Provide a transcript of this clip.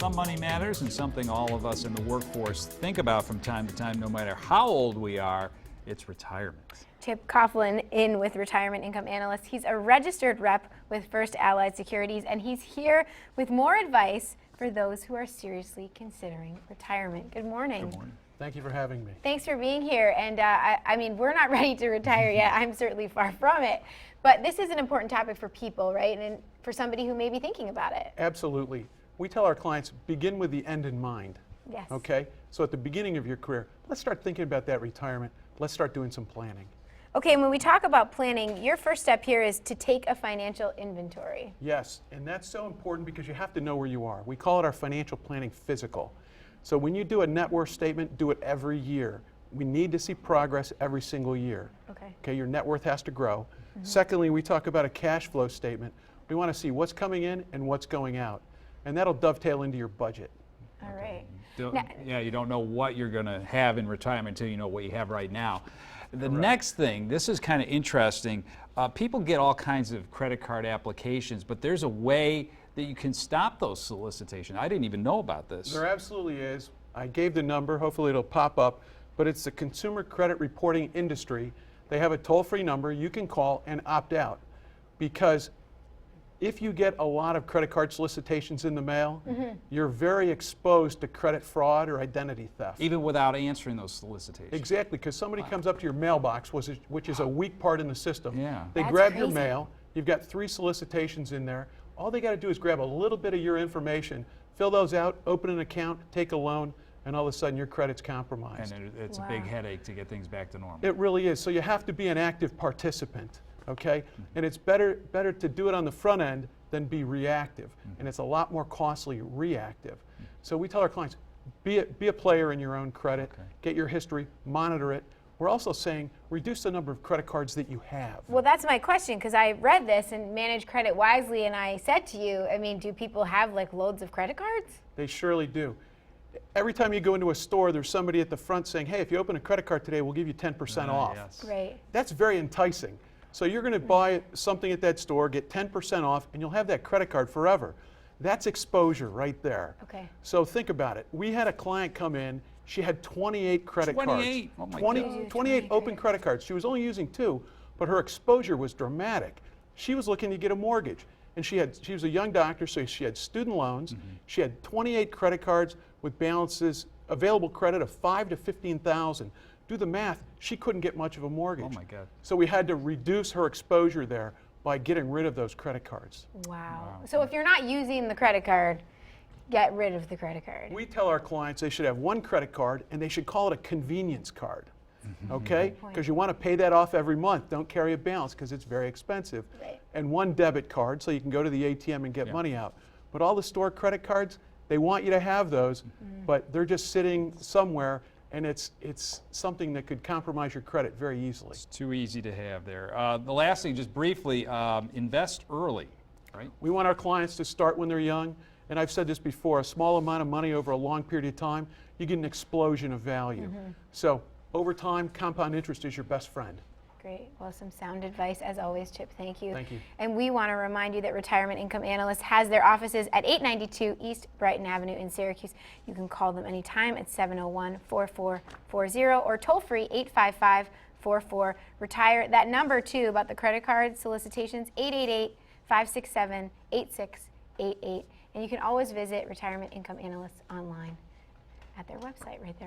Some money matters, and something all of us in the workforce think about from time to time, no matter how old we are. It's retirement. Chip Coughlin in with Retirement Income Analyst. He's a registered rep with First Allied Securities, and he's here with more advice for those who are seriously considering retirement. Good morning. Good morning. Thank you for having me. Thanks for being here. And I mean, we're not ready to retire yet. I'm certainly far from it. But this is an important topic for people, right? And for somebody who may be thinking about it. Absolutely. We tell our clients, begin with the end in mind. Yes. Okay? So at the beginning of your career, let's start thinking about that retirement. Let's start doing some planning. Okay, and when we talk about planning, your first step here is to take a financial inventory. Yes, and that's so important because you have to know where you are. We call it our financial planning physical. So when you do a net worth statement, do it every year. We need to see progress every single year. Okay, your net worth has to grow. Secondly, we talk about a cash flow statement. We want to see what's coming in and what's going out. And that'll dovetail into your budget. All right. Yeah, you don't know what you're going to have in retirement until you know what you have right now. The next thing, this is kind of interesting. People get all kinds of credit card applications, but there's a way that you can stop those solicitations. I didn't even know about this. There absolutely is. I gave the number, hopefully it'll pop up, but it's the Consumer Credit Reporting Industry. They have a toll-free number you can call and opt out, because if you get a lot of credit card solicitations in the mail, you're very exposed to credit fraud or identity theft. Even without answering those solicitations. Exactly, because somebody comes up to your mailbox, which is a weak part in the system. Yeah. They That's grab your crazy. mail, you've got 3 solicitations in there. All they got to do is grab a little bit of your information, fill those out, open an account, take a loan, and all of a sudden your credit's compromised. And it's a big headache to get things back to normal. It really is. So you have to be an active participant, okay? And it's better to do it on the front end than be reactive. And it's a lot more costly reactive. So we tell our clients, be a player in your own credit, get your history, monitor it. We're also saying reduce the number of credit cards that you have. Well, that's my question, because I read this and manage credit wisely, and I said to you, I mean, do people have like loads of credit cards? They surely do. Every time you go into a store, there's somebody at the front saying, hey, if you open a credit card today, we'll give you 10% off. Yes. Right. That's very enticing. So you're going to buy something at that store, get 10% off, and you'll have that credit card forever. That's exposure right there. Okay. So think about it. We had a client come in. She had 28 credit 28? cards. Oh my 28 open credit cards. She was only using 2, but her exposure was dramatic. She was looking to get a mortgage. And she was a young doctor, so she had student loans. She had 28 credit cards with balances, available credit of $5,000 to $15,000. Do the math, she couldn't get much of a mortgage. Oh my God. So we had to reduce her exposure there by getting rid of those credit cards. Wow. So if you're not using the credit card, get rid of the credit card. We tell our clients they should have 1 credit card and they should call it a convenience card. Okay? Because you want to pay that off every month. Don't carry a balance because it's very expensive. Right. And 1 debit card so you can go to the ATM and get money out. But all the store credit cards, they want you to have those, but they're just sitting somewhere, and it's something that could compromise your credit very easily. It's too easy to have there. The last thing, just briefly, invest early, right? We want our clients to start when they're young, and I've said this before, a small amount of money over a long period of time, you get an explosion of value. So over time, compound interest is your best friend. Great. Well, some sound advice as always, Chip. Thank you. Thank you. And we want to remind you that Retirement Income Analyst has their offices at 892 East Brighton Avenue in Syracuse. You can call them anytime at 701-4440 or toll free 855-44-RETIRE. That number too about the credit card solicitations, 888-567-8688. And you can always visit Retirement Income Analysts online at their website right there.